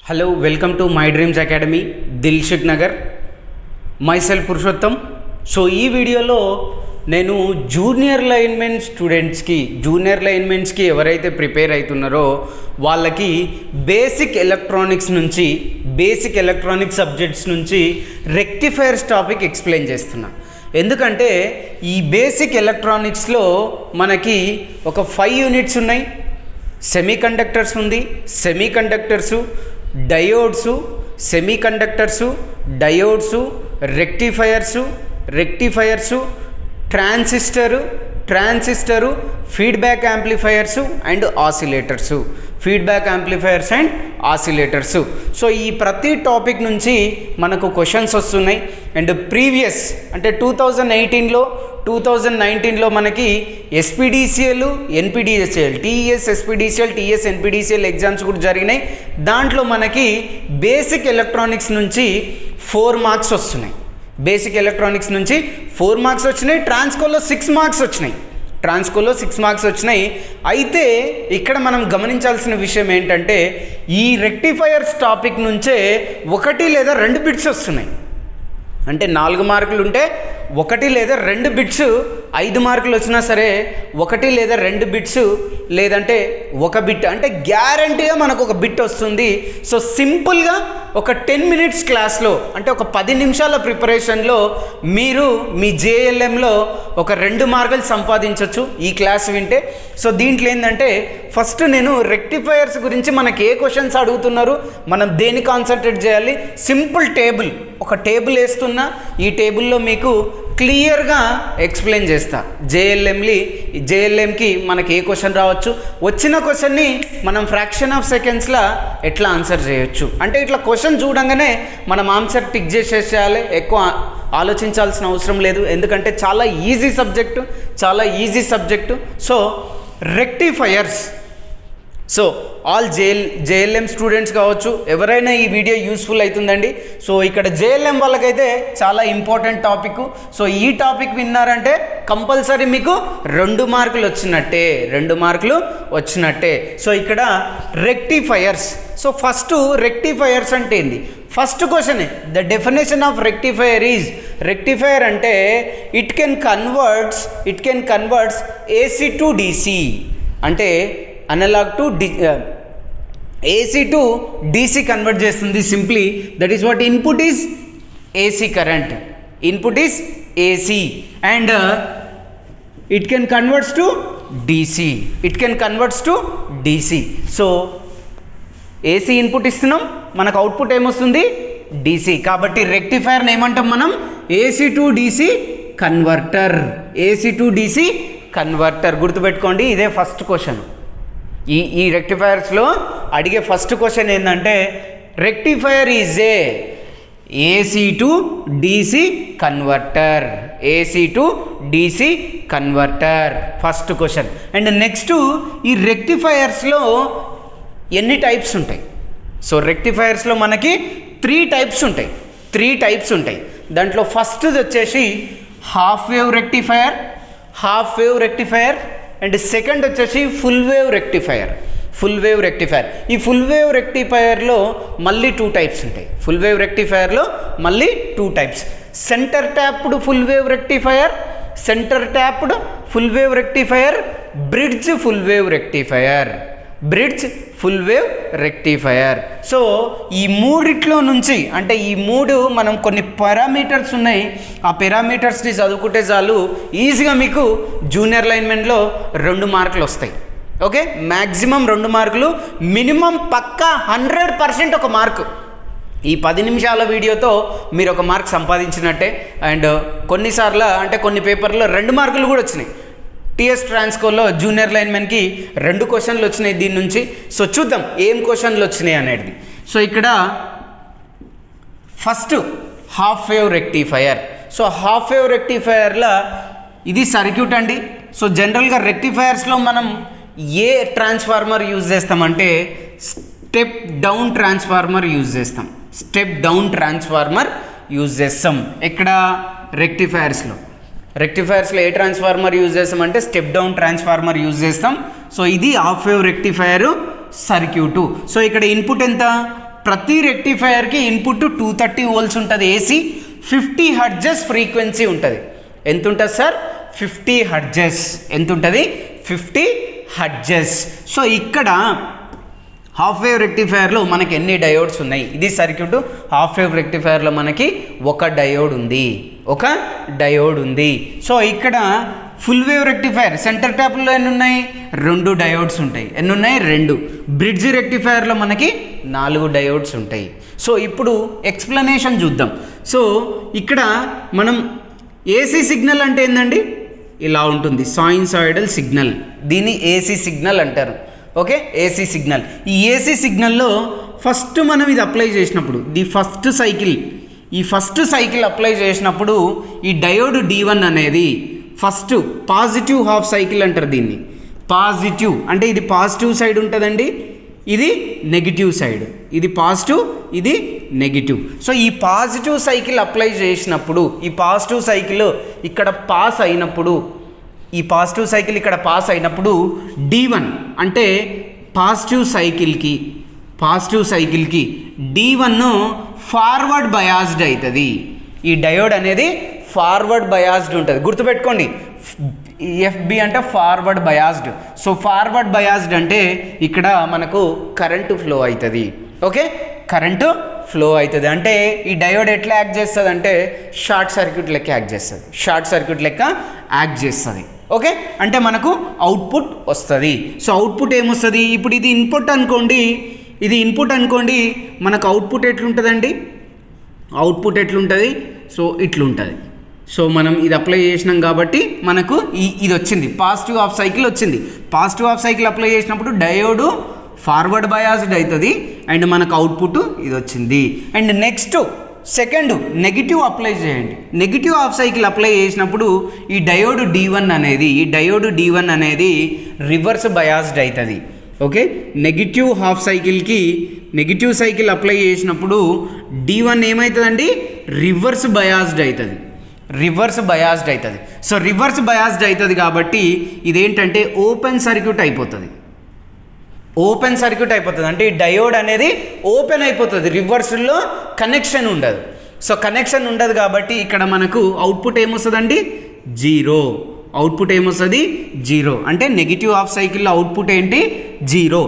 Hello welcome to my dreams academy Dilsukh Nagar myself Purushottam. So ఈ వీడియోలో నేను జూనియర్ లైన్మెన్స్కి ఎవరైతే ప్రిపేర్ అవుతున్నారో వాళ్ళకి బేసిక్ ఎలక్ట్రానిక్స్ సబ్జెక్ట్స్ నుంచి రెక్టిఫైర్స్ టాపిక్ ఎక్స్ప్లెయిన్ చేస్తున్నా. ఎందుకంటే ఈ బేసిక్ ఎలక్ట్రానిక్స్లో మనకి ఒక 5 యూనిట్స్ ఉన్నాయి. సెమీకండక్టర్స్ ఉంది, సెమీకండక్టర్సు, డయోడ్సు, సెమీకండక్టర్సు, డయోడ్సు, రెక్టిఫైర్సు, ట్రాన్సిస్టరు, ఫీడ్బ్యాక్ యాంప్లిఫైయర్సు అండ్ ఆసిలేటర్సు. సో ఈ ప్రతి టాపిక్ నుంచి మనకు క్వశ్చన్స్ వస్తున్నాయి. అండ్ ప్రీవియస్ అంటే 2019లో మనకి SPDCL, NPDCL, TS SPDCL, TS NPDCL exams కూడా జరిగినాయి. దాంట్లో మనకి బేసిక్ ఎలక్ట్రానిక్స్ నుంచి 4 మార్క్స్ వస్తున్నాయి. బేసిక్ ఎలక్ట్రానిక్స్ నుంచి 4 మార్క్స్ వచ్చినాయి. ట్రాన్స్కోలో 6 మార్క్స్ వచ్చినాయి. అయితే ఇక్కడ మనం గమనించాల్సిన విషయం ఏంటంటే ఈ రెక్టిఫైయర్స్ టాపిక్ నుంచే 1 లేదా 2 బిట్స్ వస్తున్నాయి. అంటే 4 మార్కులు ఉంటే 1 లేదా 2 బిట్స్, 5 మార్కులు వచ్చినా సరే 1 లేదా 2 బిట్స్, లేదంటే 1 బిట్, అంటే గ్యారంటీగా మనకు 1 బిట్ వస్తుంది. సో సింపుల్గా ఒక 10 మినిట్స్ క్లాస్లో, అంటే ఒక 10 నిమిషాల ప్రిపరేషన్లో మీరు మీ జేఎల్ఎంలో ఒక 2 మార్కులు సంపాదించవచ్చు ఈ క్లాస్ వింటే. సో దీంట్లో ఏంటంటే ఫస్ట్ నేను రెక్టిఫైయర్స్ గురించి మనకి ఏ క్వశ్చన్స్ అడుగుతున్నారు, మనం దేన్ని కాన్సన్ట్రేట్ చేయాలి, సింపుల్ టేబుల్, ఒక టేబుల్ వేస్తున్నా, ఈ టేబుల్లో మీకు క్లియర్గా ఎక్స్ప్లెయిన్ చేస్తా. జేఎల్ఎంకి మనకి ఏ క్వశ్చన్ రావచ్చు, వచ్చిన క్వశ్చన్ని మనం ఫ్రాక్షన్ ఆఫ్ సెకండ్స్లో ఎట్లా ఆన్సర్ చేయొచ్చు. అంటే ఇట్లా క్వశ్చన్ చూడంగానే మనం ఆన్సర్ టిక్ చేసేసేయాలి, ఎక్కువ ఆలోచించాల్సిన అవసరం లేదు. ఎందుకంటే చాలా easy subject. So rectifiers, so all JLM students కావచ్చు, ఎవరైనా ఈ వీడియో యూస్ఫుల్ అవుతుందండి. సో ఇక్కడ జేఎల్ఎం వాళ్ళకైతే చాలా ఇంపార్టెంట్ టాపిక్. సో ఈ టాపిక్ విన్నారంటే కంపల్సరీ మీకు 2 మార్కులు వచ్చినట్టే. సో ఇక్కడ రెక్టిఫైయర్స్. సో ఫస్ట్ రెక్టిఫైయర్స్ అంటే ఏంది, first question, the definition of rectifier అంటే it can converts AC to DC, అంటే analog to AC to DC convert చేస్తుంది. Simply that is what input is AC current, input is AC and it can converts to DC. So AC input ఇస్తున్నాం, మనకు output ఏమొస్తుంది, DC. కాబట్టి రెక్టిఫైర్ని ఏమంటాం మనం, AC to DC converter. గుర్తుపెట్టుకోండి, ఇదే first question. ఈ రెక్టిఫైయర్స్లో అడిగే ఫస్ట్ క్వశ్చన్ ఏంటంటే rectifier is AC to DC converter, first question. And next, ఈ రెక్టిఫైయర్స్లో ఎన్ని టైప్స్ ఉంటాయి? సో రెక్టిఫైయర్స్లో మనకి 3 టైప్స్ ఉంటాయి. దాంట్లో ఫస్ట్ది వచ్చేసి half wave rectifier and second వచ్చేసి ఫుల్ వేవ్ రెక్టిఫైయర్. ఈ ఫుల్ వేవ్ రెక్టిఫైయర్లో మళ్ళీ 2 టైప్స్ ఉంటాయి. Centre tapped full wave rectifier, bridge full wave rectifier. So ఈ మూడిట్లో నుంచి, అంటే ఈ 3 మనం కొన్ని పారామీటర్స్ ఉన్నాయి, ఆ పారామీటర్స్ని చదువుకుంటే చాలు ఈజీగా మీకు జూనియర్ లైన్మెన్లో 2 మార్కులు వస్తాయి. ఓకే, మ్యాక్సిమం 2 మార్కులు, మినిమం పక్కా 100% 1 మార్కు. ఈ 10 నిమిషాల వీడియోతో మీరు 1 మార్క్ సంపాదించినట్టే. అండ్ కొన్నిసార్లు, అంటే కొన్ని పేపర్లో 2 మార్కులు కూడా వచ్చినాయి. టీఎస్ ట్రాన్స్కోలో జూనియర్ లైన్మెన్కి 2 క్వశ్చన్లు వచ్చినాయి దీని నుంచి. సో చూద్దాం ఏం క్వశ్చన్లు వచ్చినాయి అనేది. సో ఇక్కడ first half wave rectifier. So half wave రెక్టిఫైయర్లో ఇది సర్క్యూట్ అండి. సో జనరల్గా రెక్టిఫైయర్స్లో మనం ఏ ట్రాన్స్ఫార్మర్ యూజ్ చేస్తామంటే స్టెప్ డౌన్ ట్రాన్స్ఫార్మర్ యూజ్ చేస్తాం. ఇక్కడ రెక్టిఫైయర్స్లో ఏ ట్రాన్స్ఫార్మర్ యూజ్ చేస్తామంటే స్టెప్ డౌన్ ట్రాన్స్ఫార్మర్ యూజ్ చేస్తాం. సో ఇది half wave rectifier circuit. So ఇక్కడ ఇన్పుట్ ఎంత, ప్రతి రెక్టిఫైయర్కి ఇన్పుట్ 230 వోల్ట్స్ ఉంటుంది ఏసీ, 50 హెర్ట్జ్ ఫ్రీక్వెన్సీ ఉంటుంది. ఎంత ఉంటుంది సార్? 50 హెర్ట్జ్. ఎంత ఉంటుంది? 50 హెర్ట్జ్. సో ఇక్కడ హాఫ్ వేవ్ రెక్టిఫైయర్లో మనకి ఎన్ని డయోడ్స్ ఉన్నాయి? ఇది సర్క్యూట్. హాఫ్ వేవ్ రెక్టిఫైయర్లో మనకి ఒక డయోడ్ ఉంది. సో ఇక్కడ ఫుల్ వేవ్ రెక్టిఫైయర్ సెంటర్ ట్యాప్లో ఎన్ని ఉన్నాయి? 2 డయోడ్స్ ఉంటాయి. ఎన్ని ఉన్నాయి? 2. బ్రిడ్జ్ రెక్టిఫైయర్లో మనకి 4 డయోడ్స్ ఉంటాయి. సో ఇప్పుడు ఎక్స్ప్లెనేషన్ చూద్దాం. సో ఇక్కడ మనం ఏసీ సిగ్నల్ అంటే ఏంటండి? ఇలా ఉంటుంది, సైనూసోయిడల్ సిగ్నల్. దీన్ని ఏసీ సిగ్నల్ అంటారు. Okay, AC signal. ఈ ఏసీ సిగ్నల్లో ఫస్ట్ మనం ఇది అప్లై చేసినప్పుడు, ఈ ఫస్ట్ సైకిల్ అప్లై చేసినప్పుడు ఈ డయోడ్ D1 అనేది ఫస్ట్ పాజిటివ్ హాఫ్ సైకిల్ అంటారు. దీన్ని పాజిటివ్ అంటే ఇది పాజిటివ్ సైడ్ ఉంటుందండి, ఇది నెగిటివ్ సైడ్. ఇది పాజిటివ్, ఇది నెగిటివ్. సో ఈ పాజిటివ్ సైకిల్ అప్లై చేసినప్పుడు, ఈ పాజిటివ్ సైకిల్ ఇక్కడ పాస్ అయినప్పుడు, D1 అంటే పాజిటివ్ సైకిల్కి D1 ఫార్వర్డ్ బయాస్డ్ అవుతుంది. ఈ డయోడ్ అనేది ఫార్వర్డ్ బయాస్డ్ ఉంటుంది. గుర్తుపెట్టుకోండి, FB అంటే forward biased. So forward biased అంటే ఇక్కడ మనకు కరెంటు ఫ్లో అవుతుంది. ఓకే, కరెంటు ఫ్లో అవుతుంది అంటే ఈ డయోడ్ ఎట్లా యాక్ట్ చేస్తుంది అంటే షార్ట్ సర్క్యూట్ లెక్క యాక్ట్ చేస్తుంది. ఓకే, అంటే మనకు అవుట్పుట్ వస్తుంది. సో అవుట్పుట్ ఏమొస్తుంది? ఇప్పుడు ఇది ఇన్పుట్ అనుకోండి, మనకు అవుట్పుట్ ఎట్లుంటుందండి? సో ఇట్లుంటుంది. సో మనం ఇది అప్లై చేసినాం కాబట్టి మనకు ఇది వచ్చింది, పాజిటివ్ హాఫ్ సైకిల్ వచ్చింది. పాజిటివ్ హాఫ్ సైకిల్ అప్లై చేసినప్పుడు డయోడు ఫార్వర్డ్ బయాస్డ్ అవుతుంది అండ్ మనకు అవుట్పుట్ ఇది వచ్చింది. And next second negative apply చేయండి. నెగిటివ్ హాఫ్ సైకిల్ అప్లై చేసినప్పుడు ఈ డయోడ్ D1 అనేది రివర్స్ బయాస్డ్ అవుతుంది. ఓకే, నెగిటివ్ సైకిల్ అప్లై చేసినప్పుడు D1 ఏమవుతుందండి? రివర్స్ బయాస్డ్ అవుతుంది. సో రివర్స్ బయాస్డ్ అవుతుంది కాబట్టి ఇదేంటంటే ఓపెన్ సర్క్యూట్ అయిపోతుంది. అంటే ఈ డయోడ్ అనేది ఓపెన్ అయిపోతుంది, రివర్స్లో కనెక్షన్ ఉండదు. సో కనెక్షన్ ఉండదు కాబట్టి ఇక్కడ మనకు అవుట్పుట్ ఏమొస్తుందండి? 0. అంటే నెగిటివ్ హాఫ్ సైకిల్లో అవుట్పుట్ ఏంటి? 0.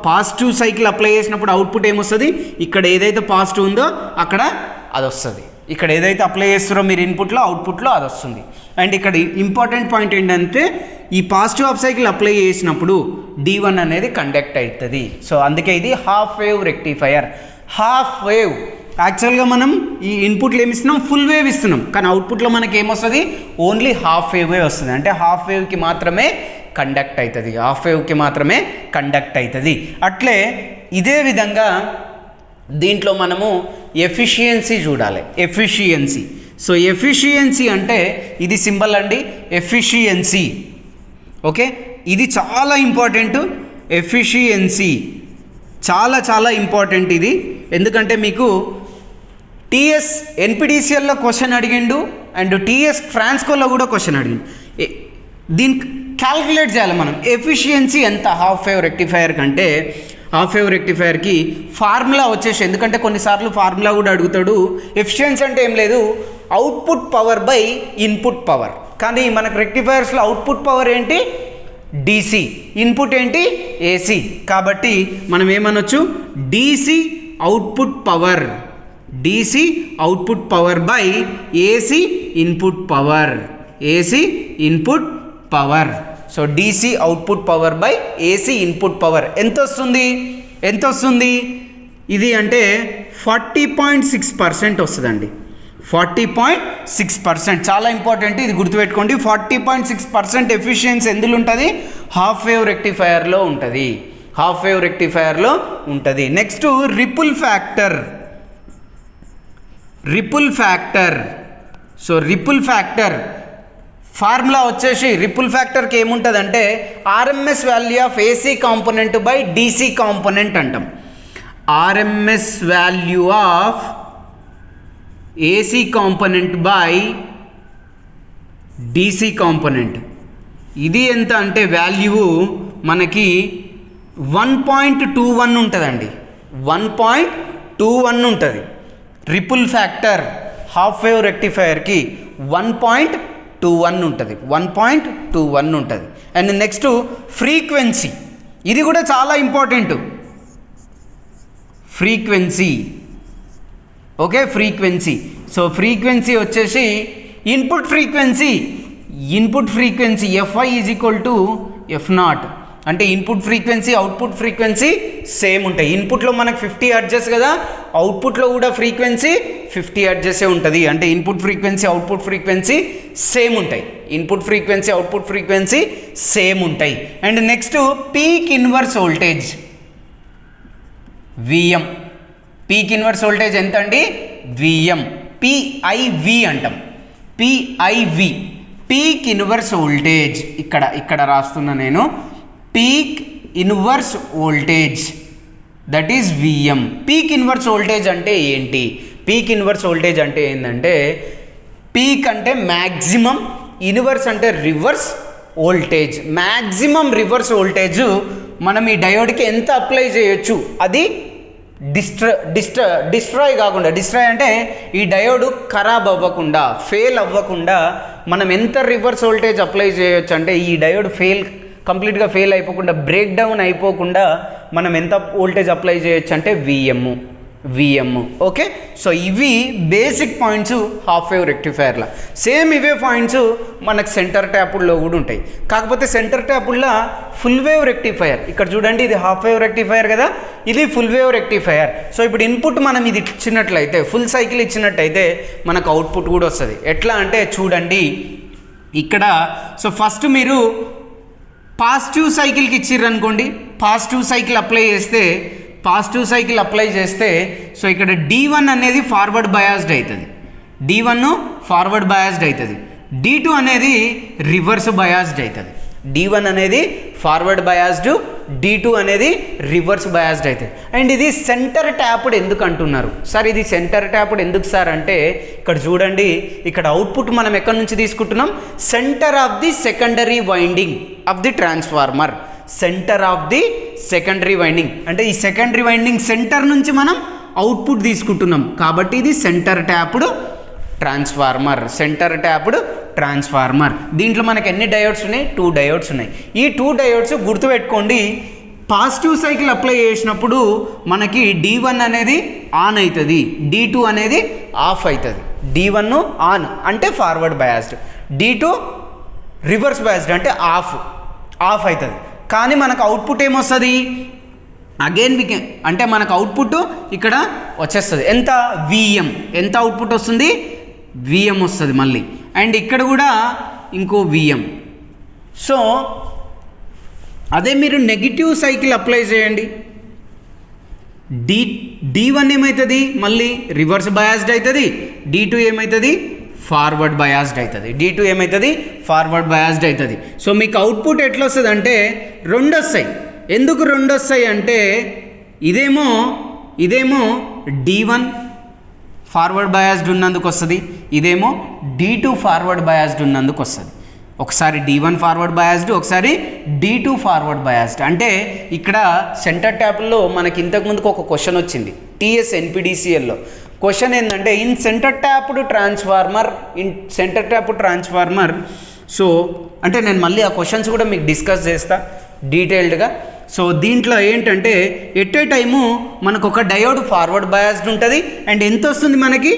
పాజిటివ్ సైకిల్ అప్లై చేసినప్పుడు అవుట్పుట్ ఏమొస్తుంది? ఇక్కడ ఏదైతే పాజిటివ్ ఉందో అక్కడ అది వస్తుంది. ఇక్కడ ఏదైతే అప్లై చేస్తారో మీరు ఇన్పుట్లో, అవుట్పుట్లో అది వస్తుంది. అండ్ ఇక్కడ ఇంపార్టెంట్ పాయింట్ ఏంటంటే ఈ పాజిటివ్ హాఫ్ సైకిల్ అప్లై చేసినప్పుడు D1 అనేది కండక్ట్ అవుతుంది. సో అందుకే ఇది హాఫ్ వేవ్ రెక్టిఫైయర్. యాక్చువల్గా మనం ఈ ఇన్పుట్లో ఏమి ఇస్తున్నాం? ఫుల్ వేవ్ ఇస్తున్నాం, కానీ అవుట్పుట్లో మనకి ఏమొస్తుంది? ఓన్లీ హాఫ్ వేవే వస్తుంది. అంటే హాఫ్ వేవ్కి మాత్రమే కండక్ట్ అవుతుంది. అట్లే ఇదే విధంగా దీంట్లో మనము ఎఫిషియన్సీ చూడాలి. సో ఎఫిషియన్సీ అంటే ఇది సింబల్ అండి, ఎఫిషియన్సీ. ఓకే, ఇది చాలా ఇంపార్టెంట్. ఎఫిషియన్సీ చాలా ఇంపార్టెంట్ ఇది. ఎందుకంటే మీకు టీఎస్ ఎన్పిడిసిఎల్లో క్వశ్చన్ అడిగిండు అండ్ టీఎస్ ట్రాన్స్కోలో కూడా క్వశ్చన్ అడిగిండు. దీన్ని క్యాల్కులేట్ చేయాలి మనం. ఎఫిషియన్సీ ఎంత హాఫ్ వేవ్ రెక్టిఫైయర్ కంటే? హాఫ్ వేవ్ రెక్టిఫైయర్కి ఫార్ములా వచ్చేసి, ఎందుకంటే కొన్నిసార్లు ఫార్ములా కూడా అడుగుతాడు. ఎఫిషియన్సీ అంటే ఏం లేదు, output power by input power. కానీ మనకు రెక్టిఫైయర్స్లో అవుట్పుట్ పవర్ ఏంటి? DC, ఇన్పుట్ ఏంటి? AC. కాబట్టి మనం ఏమనొచ్చు? DC output power by AC input power. So DC output power by AC input power ఎంత వస్తుంది? ఇది అంటే 40.6% వస్తుందండి. 40.6%. చాలా ఇంపార్టెంట్, ఇది గుర్తుపెట్టుకోండి. 40.6% ఎఫిషియన్సీ ఎందులో ఉంటుంది? హాఫ్ వేవ్ రెక్టిఫైయర్లో ఉంటుంది. Next ripple factor. So ripple factor formula వచ్చేసి, రిపుల్ ఫ్యాక్టర్కి ఏముంటుందంటే RMS value of AC component by DC component అంటాం. RMS value of AC component by DC component. ఇది ఎంత అంటే వాల్యూ మనకి 1.21 ఉంటుందండి. 1.21 ఉంటుంది. రిపుల్ ఫ్యాక్టర్ హాఫ్ వేవ్ రెక్టిఫైయర్కి 1.21 ఉంటుంది, 1.21 ఉంటుంది. అండ్ నెక్స్ట్ ఫ్రీక్వెన్సీ, ఇది కూడా చాలా important. Frequency, okay, frequency. So frequency వచ్చేసి input frequency Fi is equal to F0. అంటే input frequency output frequency same ఉంటాయి. ఇన్పుట్లో మనకు 50 హెర్ట్జ్ కదా, అవుట్పుట్లో కూడా ఫ్రీక్వెన్సీ 50 హెర్ట్జ్ ఉంటుంది. అంటే input frequency output frequency same ఉంటాయి. Input frequency output frequency same ఉంటాయి. And next peak inverse voltage Vm. Peak inverse voltage ఎంత అండి? Vm. PIV అంటాం, PIV, పీక్ ఇన్వర్స్ వోల్టేజ్. ఇక్కడ రాస్తున్నా నేను, peak inverse voltage that is Vm. Peak inverse voltage అంటే ఏంటి? పీక్ ఇన్వర్స్ వోల్టేజ్ అంటే ఏంటంటే, పీక్ అంటే మ్యాక్సిమం, ఇన్వర్స్ అంటే reverse voltage. Maximum reverse voltage మనం ఈ డయోడ్కి ఎంత అప్లై చేయొచ్చు, అది డిస్ట్రాయ్ కాకుండా, డిస్ట్రాయ్ అంటే ఈ డయోడ్ ఖరాబ్ అవ్వకుండా, ఫెయిల్ అవ్వకుండా మనం ఎంత రివర్స్ వోల్టేజ్ అప్లై చేయొచ్చు అంటే, ఈ డయోడ్ కంప్లీట్గా ఫెయిల్ అయిపోకుండా, బ్రేక్ డౌన్ అయిపోకుండా మనం ఎంత వోల్టేజ్ అప్లై చేయొచ్చు అంటే Vm. ఓకే, సో ఇవి బేసిక్ పాయింట్స్ హాఫ్ వేవ్ రెక్టిఫైయర్లో. సేమ్ ఇవే పాయింట్స్ మనకు సెంటర్ ట్యాపుల్లో కూడా ఉంటాయి. కాకపోతే సెంటర్ ట్యాపుల్లో ఫుల్ వేవ్ రెక్టిఫైయర్, ఇక్కడ చూడండి ఇది హాఫ్ వేవ్ రెక్టిఫైయర్ కదా, ఇది ఫుల్ వేవ్ రెక్టిఫైయర్. సో ఇప్పుడు ఇన్పుట్ మనం ఇది ఇచ్చినట్లయితే, ఫుల్ సైకిల్ ఇచ్చినట్టయితే మనకు అవుట్పుట్ కూడా వస్తుంది. ఎట్లా అంటే చూడండి ఇక్కడ, సో ఫస్ట్ మీరు పాజిటివ్ సైకిల్కి ఇచ్చిర్రు అనుకోండి, పాజిటివ్ సైకిల్ అప్లై చేస్తే సో ఇక్కడ D1 అనేది ఫార్వర్డ్ బయాస్డ్ అవుతుంది, D1 ఫార్వర్డ్ బయాస్డ్ అవుతుంది, D2 అనేది రివర్స్ బయాస్డ్ అవుతుంది. D1 అనేది ఫార్వర్డ్ బయాస్డ్, D2 అనేది రివర్స్ బయాస్డ్ అవుతుంది. అండ్ ఇది సెంటర్ ట్యాప్డ్ ఎందుకు అంటున్నారు సార్? ఇది సెంటర్ ట్యాప్డ్ ఎందుకు సార్ అంటే, ఇక్కడ చూడండి, ఇక్కడ అవుట్పుట్ మనం ఎక్కడి నుంచి తీసుకుంటున్నాం? Centre of the secondary winding of the transformer. Centre of the secondary winding అంటే ఈ సెకండరీ వైండింగ్ సెంటర్ నుంచి మనం అవుట్పుట్ తీసుకుంటున్నాం, కాబట్టి ఇది centre tapped transformer. Centre tapped transformer. దీంట్లో మనకి ఎన్ని డయోడ్స్ ఉన్నాయి? 2 డయోడ్స్ ఉన్నాయి. ఈ 2 డయోడ్స్ గుర్తుపెట్టుకోండి, పాజిటివ్ సైకిల్ అప్లై చేసినప్పుడు మనకి D1 అనేది ఆన్ అవుతుంది, D2 అనేది ఆఫ్ అవుతుంది. D1 ఆన్ అంటే forward biased, D2 reverse biased అంటే ఆఫ్ అవుతుంది. కానీ మనకు అవుట్పుట్ ఏమొస్తుంది? అగైన్ అంటే మనకు అవుట్పుట్ ఇక్కడ వచ్చేస్తుంది ఎంత? Vm. ఎంత అవుట్పుట్ వస్తుంది? Vm వస్తుంది మళ్ళీ. అండ్ ఇక్కడ కూడా ఇంకో Vm. సో అదే మీరు నెగిటివ్ సైకిల్ అప్లై చేయండి, D1 ఏమవుతుంది? మళ్ళీ రివర్స్ బయాస్డ్ అవుతుంది, D2 ఏమవుతుంది? ఫార్వర్డ్ బయాస్డ్ అవుతుంది, D2 ఏమవుతుంది? ఫార్వర్డ్ బయాస్డ్ అవుతుంది. సో మీకు అవుట్పుట్ ఎట్లా వస్తుంది అంటే 2 వస్తాయి. ఎందుకు 2 వస్తాయి అంటే, ఇదేమో D1 ఫార్వర్డ్ బయాస్డ్ ఉన్నందుకు వస్తుంది, ఇదేమో D2 ఫార్వర్డ్ బయాస్డ్ ఉన్నందుకు వస్తుంది. ఒకసారి D1 ఫార్వర్డ్ బయాస్డ్, ఒకసారి D2 ఫార్వర్డ్ బయాస్డ్. అంటే ఇక్కడ సెంటర్ ట్యాప్లో మనకి ఇంతకుముందుకు ఒక క్వశ్చన్ వచ్చింది TS NPDCLలో. క్వశ్చన్ ఏంటంటే, in centre tapped transformer. So అంటే నేను మళ్ళీ ఆ క్వశ్చన్స్ కూడా మీకు డిస్కస్ చేస్తా డీటెయిల్డ్గా. సో దీంట్లో ఏంటంటే, ఎట్ ఏ టైము మనకు ఒక డయోడ్ ఫార్వర్డ్ బయాస్డ్ ఉంటుంది. అండ్ ఎంత వస్తుంది మనకి?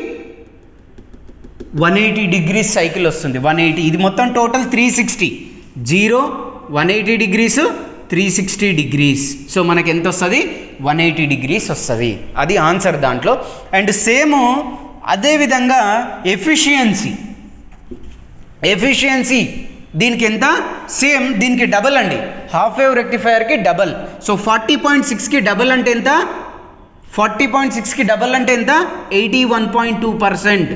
180 డిగ్రీస్ సైకిల్ వస్తుంది. 180, ఇది మొత్తం టోటల్ 360, 0 180 డిగ్రీస్ 360 డిగ్రీస్. సో మనకి ఎంత వస్తుంది? 180 డిగ్రీస్ వస్తుంది. అది ఆన్సర్ దాంట్లో. అండ్ సేమ్ అదేవిధంగా ఎఫిషియన్సీ దీనికి ఎంత? సేమ్ దీనికి డబల్ అండి, హాఫ్ వేవ్ రెక్టిఫైయర్కి డబల్. సో 40.6కి డబల్ అంటే ఎంత? 40.6కి డబల్ అంటే ఎంత? 81.2%.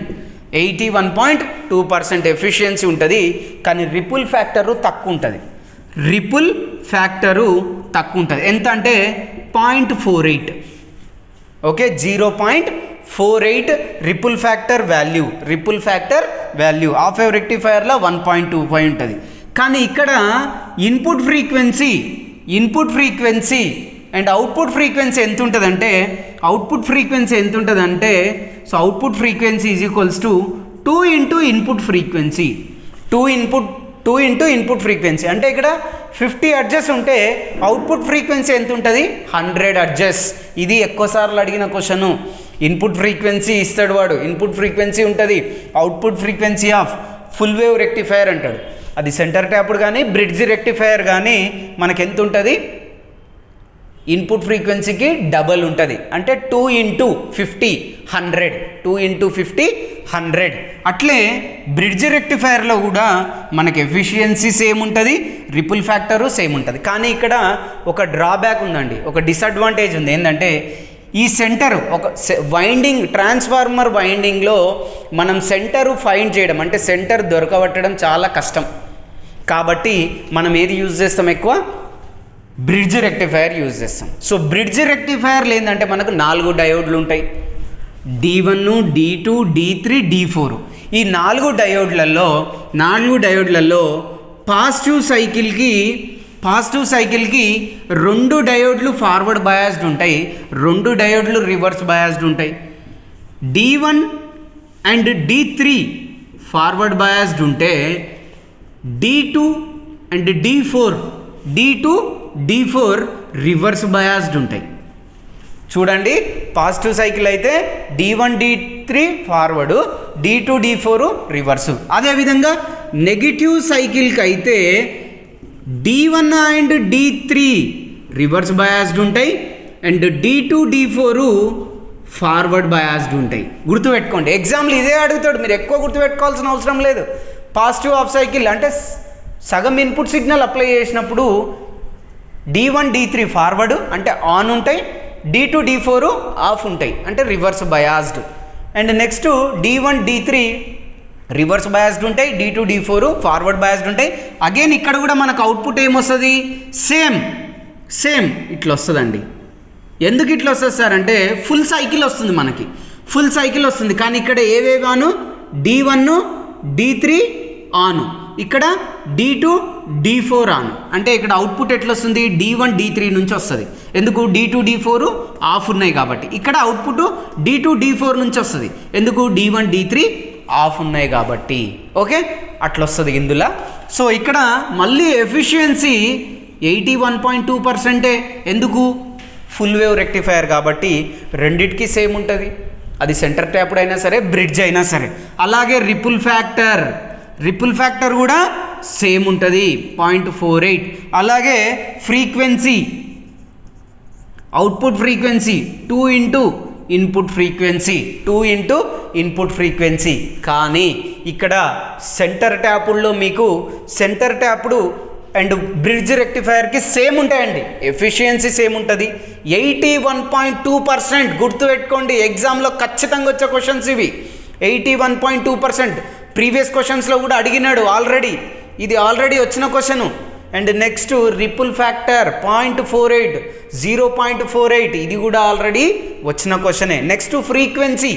81.2% ఎఫిషియన్సీ ఉంటుంది. కానీ రిపుల్ ఫ్యాక్టరు తక్కువ ఉంటుంది. ఎంత అంటే 0.48. Okay, 0.48 ripple factor value. Half wave రెక్టిఫైయర్లో 1.25 ఉంటుంది. కానీ ఇక్కడ input frequency and output frequency ఎంత ఉంటుందంటే so output frequency is equals to 2 into input frequency 2 into input frequency అంటే ఇక్కడ 50 హెర్ట్జ్ ఉంటే అవుట్పుట్ ఫ్రీక్వెన్సీ ఎంత ఉంటుంది 100 హెర్ట్జ్. ఇది ఎక్కువసార్లు అడిగిన క్వశ్చను. ఇన్పుట్ ఫ్రీక్వెన్సీ ఇస్తాడు వాడు, ఇన్పుట్ ఫ్రీక్వెన్సీ ఉంటుంది, output frequency of full wave rectifier అంటాడు. అది సెంటర్ ట్యాప్డ్ కానీ బ్రిడ్జ్ రెక్టిఫైయర్ కానీ మనకి ఎంత ఉంటుంది, ఇన్పుట్ ఫ్రీక్వెన్సీకి డబల్ ఉంటుంది. అంటే 2 ఇంటూ 50 100, 2 ఇంటూ 50 100. అట్లే బ్రిడ్జ్ రెక్టిఫైయర్లో కూడా మనకి ఎఫిషియన్సీ సేమ్ ఉంటుంది, రిపుల్ ఫ్యాక్టరు సేమ్ ఉంటుంది. కానీ ఇక్కడ ఒక డ్రాబ్యాక్ ఉందండి, ఒక డిసడ్వాంటేజ్ ఉంది. ఏంటంటే ఈ సెంటర్ ఒక వైండింగ్ ట్రాన్స్ఫార్మర్ వైండింగ్లో మనం సెంటరు ఫైండ్ చేయడం అంటే సెంటర్ దొరకబట్టడం చాలా కష్టం. కాబట్టి మనం ఏది యూజ్ చేస్తాం, ఎక్కువ బ్రిడ్జ్ రెక్టిఫైయర్ యూజ్ చేస్తాం. సో బ్రిడ్జ్ రెక్టిఫైయర్లు ఏంటంటే మనకు 4 డయోడ్లు ఉంటాయి, D1, D2, D3, D4. ఈ 4 డయోడ్లలో పాజిటివ్ సైకిల్కి 2 డయోడ్లు ఫార్వర్డ్ బయాస్డ్ ఉంటాయి, 2 డయోడ్లు రివర్స్ బయాస్డ్ ఉంటాయి. D1 and D3 forward biased ఉంటే D2 and D4 reverse biased ఉంటాయి. చూడండి, పాజిటివ్ సైకిల్ అయితే D1, D3 forward, D2, D4 reverse. అదేవిధంగా నెగిటివ్ సైకిల్కి అయితే D1 and D3 reverse biased ఉంటాయి and D2, D4 forward biased ఉంటాయి. గుర్తుపెట్టుకోండి, ఎగ్జామ్లు ఇదే అడుగుతాడు, మీరు ఎక్కువ గుర్తుపెట్టుకోవాల్సిన అవసరం లేదు. పాజిటివ్ ఆఫ్ సైకిల్ అంటే సగం ఇన్పుట్ సిగ్నల్ అప్లై చేసినప్పుడు D1, D3 ఫార్వర్డ్ అంటే ఆన్ ఉంటాయి, D2, D4 ఆఫ్ ఉంటాయి అంటే reverse biased. And next D1, D3 reverse biased ఉంటాయి, D2, D4 ఫార్వర్డ్ బయాస్డ్ ఉంటాయి. అగైన్ ఇక్కడ కూడా మనకు అవుట్పుట్ ఏమొస్తుంది, సేమ్ ఇట్లా వస్తుందండి. ఎందుకు ఇట్లా వస్తుంది సార్ అంటే ఫుల్ సైకిల్ వస్తుంది, మనకి ఫుల్ సైకిల్ వస్తుంది. కానీ ఇక్కడ ఏవేవి ఆను, D1, D3 ఆను, ఇక్కడ D2, D4 ఆన్. అంటే ఇక్కడ అవుట్పుట్ ఎట్లా వస్తుంది, D1, D3 నుంచి వస్తుంది. ఎందుకు, D2, D4 ఆఫ్ ఉన్నాయి కాబట్టి. ఇక్కడ అవుట్పుట్ D2, D4 నుంచి వస్తుంది. ఎందుకు, D1, D3 ఆఫ్ ఉన్నాయి కాబట్టి. ఓకే, అట్లా వస్తుంది ఇందులో. సో ఇక్కడ మళ్ళీ ఎఫిషియన్సీ 81.2%. ఎందుకు, ఫుల్ వేవ్ రెక్టిఫైయర్ కాబట్టి రెండిటికి సేమ్ ఉంటుంది. అది సెంటర్ ట్యాప్డ్ అయినా సరే, బ్రిడ్జ్ అయినా సరే. అలాగే రిపుల్ ఫ్యాక్టర్ కూడా సేమ్ ఉంటుంది, 0.48. అలాగే frequency, output frequency 2 into input frequency. కానీ ఇక్కడ సెంటర్ ట్యాపుల్లో మీకు సెంటర్ ట్యాప్డ్ అండ్ బ్రిడ్జ్ రెక్టిఫైయర్కి సేమ్ ఉంటాయండి, ఎఫిషియన్సీ సేమ్ ఉంటుంది, 81.2%. గుర్తుపెట్టుకోండి, ఎగ్జామ్లో ఖచ్చితంగా వచ్చే క్వశ్చన్స్ ఇవి. 81.2%. ప్రీవియస్ క్వశ్చన్స్లో కూడా అడిగినాడు ఆల్రెడీ, ఇది ఆల్రెడీ వచ్చిన question. And next ripple factor 0.48, 0.48, ఇది కూడా ఆల్రెడీ వచ్చిన క్వశ్చనే. నెక్స్ట్ ఫ్రీక్వెన్సీ,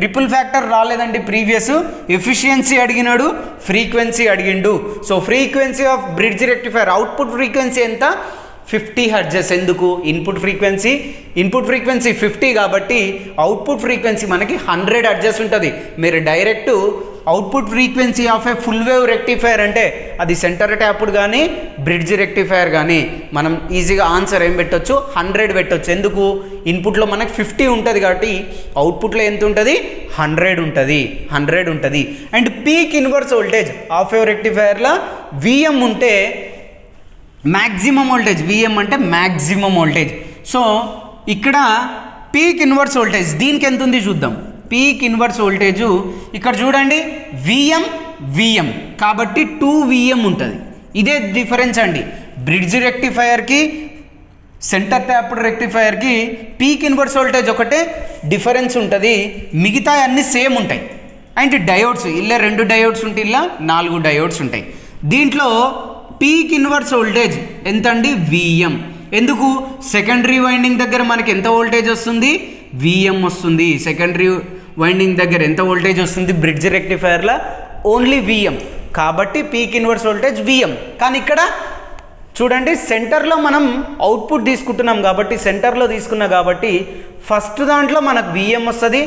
రిపుల్ ఫ్యాక్టర్ రాలేదండి ప్రీవియస్, ఎఫిషియన్సీ అడిగినాడు, ఫ్రీక్వెన్సీ అడిగిండు. So frequency of bridge rectifier output frequency ఎంత, 50 హెర్ట్జ్. ఎందుకు, ఇన్పుట్ ఫ్రీక్వెన్సీ 50 కాబట్టి అవుట్పుట్ ఫ్రీక్వెన్సీ మనకి 100 హెర్ట్జ్ ఉంటుంది. మీరు direct output frequency of A full wave rectifier అంటే అది సెంటర్ ట్యాప్డ్ కానీ బ్రిడ్జ్ రెక్టిఫైయర్ కానీ మనం ఈజీగా ఆన్సర్ ఏం పెట్టొచ్చు, 100 పెట్టొచ్చు. ఎందుకు, ఇన్పుట్లో మనకి 50 ఉంటుంది కాబట్టి అవుట్పుట్లో ఎంత ఉంటుంది, 100 ఉంటుంది. And peak inverse voltage half wave రెక్టిఫైయర్లో VM ఉంటే మ్యాక్సిమం వోల్టేజ్, VM అంటే మ్యాక్సిమం వోల్టేజ్. సో ఇక్కడ పీక్ ఇన్వర్స్ వోల్టేజ్ దీనికి ఎంత ఉంది చూద్దాం. పీక్ ఇన్వర్స్ వోల్టేజు ఇక్కడ చూడండి, VM కాబట్టి 2 VM ఉంటుంది. ఇదే డిఫరెన్స్ అండి, బ్రిడ్జ్ రెక్టిఫైయర్కి సెంటర్ ట్యాప్డ్ రెక్టిఫైయర్కి పీక్ ఇన్వర్స్ వోల్టేజ్ ఒకటే డిఫరెన్స్ ఉంటుంది, మిగతా అన్నీ సేమ్ ఉంటాయి. అండ్ డయోడ్స్, ఇలా 2 డయోడ్స్ ఉంటాయి, ఇలా 4 డయోడ్స్ ఉంటాయి. దీంట్లో పీక్ ఇన్వర్స్ వోల్టేజ్ ఎంత అండి, VM. ఎందుకు, సెకండరీ వైండింగ్ దగ్గర మనకి ఎంత వోల్టేజ్ వస్తుంది, VM వస్తుంది. సెకండరీ వైండింగ్ దగ్గర ఎంత వోల్టేజ్ వస్తుంది, బ్రిడ్జ్ రెక్టిఫైయర్లో ఓన్లీ VM కాబట్టి పీక్ ఇన్వర్స్ వోల్టేజ్ VM. కానీ ఇక్కడ చూడండి సెంటర్లో మనం అవుట్పుట్ తీసుకుంటున్నాం కాబట్టి సెంటర్లో తీసుకున్నా కాబట్టి ఫస్ట్ దాంట్లో మనకు విఎం వస్తుంది,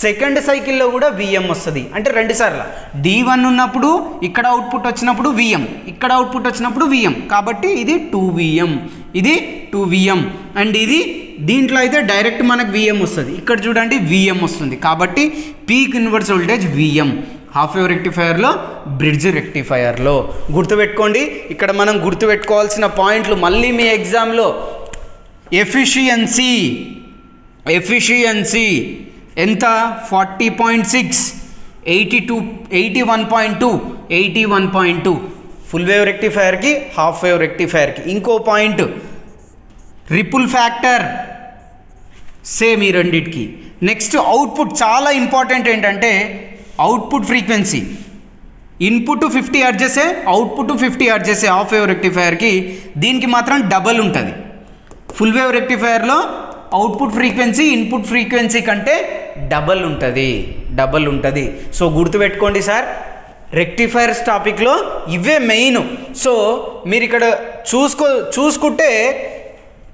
సెకండ్ సైకిల్లో కూడా విఎం వస్తుంది. అంటే 2 సార్లు D1 ఉన్నప్పుడు ఇక్కడ అవుట్పుట్ వచ్చినప్పుడు విఎం, ఇక్కడ అవుట్పుట్ వచ్చినప్పుడు విఎం, కాబట్టి ఇది 2VM, ఇది 2VM. అండ్ ఇది దీంట్లో అయితే డైరెక్ట్ మనకు విఎం వస్తుంది, ఇక్కడ చూడండి విఎం వస్తుంది, కాబట్టి peak inverse voltage VM. Half wave రెక్టిఫైయర్లో, బ్రిడ్జ్ రెక్టిఫైయర్లో గుర్తుపెట్టుకోండి. ఇక్కడ మనం గుర్తుపెట్టుకోవాల్సిన పాయింట్లు మళ్ళీ మీ ఎగ్జామ్లో ఎఫిషియన్సీ ఎంత 40.6, 81.2, 81.2 ఫుల్ వేవ్ రెక్టిఫైయర్కి, హాఫ్ వేవ్ రెక్టిఫైయర్కి. ఇంకో పాయింట్ రిపుల్ ఫ్యాక్టర్ సేమ్ ఈ రెండింటికి. నెక్స్ట్ అవుట్పుట్ చాలా ఇంపార్టెంట్ ఏంటంటే output frequency. Input 50 Hz, output 50 Hz half wave రెక్టిఫైయర్కి, దీనికి మాత్రం డబల్ ఉంటుంది. ఫుల్ వేవ్ రెక్టిఫైయర్లో అవుట్పుట్ ఫ్రీక్వెన్సీ ఇన్పుట్ ఫ్రీక్వెన్సీ కంటే డబల్ ఉంటుంది. సో గుర్తుపెట్టుకోండి సార్, రెక్టిఫైయర్స్ టాపిక్లో ఇవే మెయిన్. సో మీరు ఇక్కడ చూసుకుంటే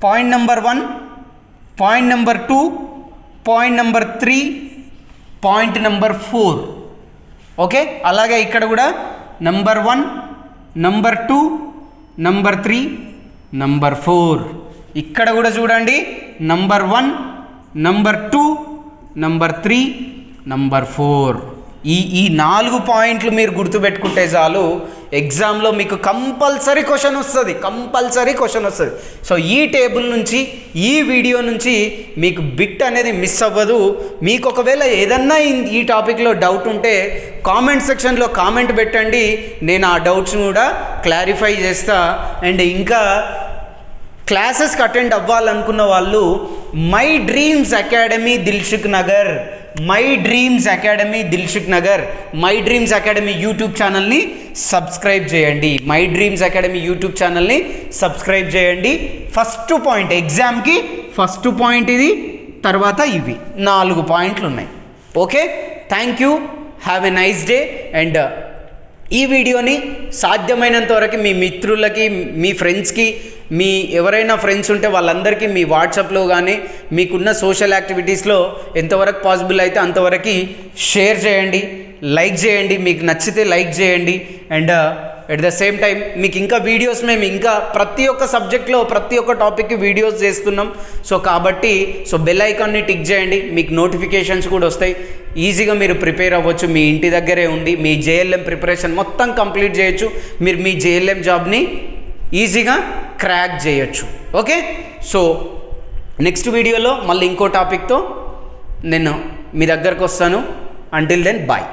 point number 1, point number 2, point number 3, point number 4. Okay, అలాగే ఇక్కడ కూడా నెంబర్ 1, నెంబర్ 2, నెంబర్ 3, నెంబర్ 4. ఇక్కడ కూడా చూడండి నంబర్ 1, నంబర్ 2, నంబర్ 3, నంబర్ 4. ఈ 4 పాయింట్లు మీరు గుర్తుపెట్టుకుంటే చాలు, ఎగ్జామ్లో మీకు కంపల్సరీ క్వశ్చన్ వస్తుంది. సో ఈ టేబుల్ నుంచి, ఈ వీడియో నుంచి మీకు బిట్ అనేది మిస్ అవ్వదు. మీకు ఒకవేళ ఏదన్నా ఈ టాపిక్లో డౌట్ ఉంటే కామెంట్ సెక్షన్లో కామెంట్ పెట్టండి, నేను ఆ డౌట్స్ని కూడా క్లారిఫై చేస్తా. అండ్ ఇంకా క్లాసెస్కి అటెండ్ అవ్వాలనుకున్న వాళ్ళు my dreams academy Dilsukh Nagar, my dreams academy YouTube ఛానల్ని సబ్స్క్రైబ్ చేయండి. ఫస్ట్ పాయింట్ ఎగ్జామ్కి ఫస్ట్ పాయింట్ ఇది, తర్వాత ఇవి 4 పాయింట్లు ఉన్నాయి. Okay, thank you, have a nice day. And ఈ వీడియోని సాధ్యమైనంత వరకు మీ మిత్రులకి, మీ ఫ్రెండ్స్కి, మీ ఎవరైనా ఫ్రెండ్స్ ఉంటే వాళ్ళందరికీ మీ వాట్సాప్లో కానీ మీకున్న సోషల్ యాక్టివిటీస్లో ఎంతవరకు పాసిబుల్ అయితే అంతవరకు షేర్ చేయండి, లైక్ చేయండి, మీకు నచ్చితే లైక్ చేయండి. And at the same time మీకు ఇంకా వీడియోస్ మేము ఇంకా ప్రతి ఒక్క సబ్జెక్ట్లో ప్రతి ఒక్క టాపిక్కి వీడియోస్ చేస్తున్నాం. సో కాబట్టి బెల్ ఐకాన్ని టిక్ చేయండి, మీకు నోటిఫికేషన్స్ కూడా వస్తాయి. ఈజీగా మీరు ప్రిపేర్ అవ్వచ్చు, మీ ఇంటి దగ్గరే ఉండి మీ JLM ప్రిపరేషన్ మొత్తం కంప్లీట్ చేయొచ్చు. మీరు మీ JLM జాబ్ని ఈజీగా క్రాక్ చేయొచ్చు. ఓకే, సో నెక్స్ట్ వీడియోలో మళ్ళీ ఇంకో టాపిక్తో నేను మీ దగ్గరకు వస్తాను. Until then bye.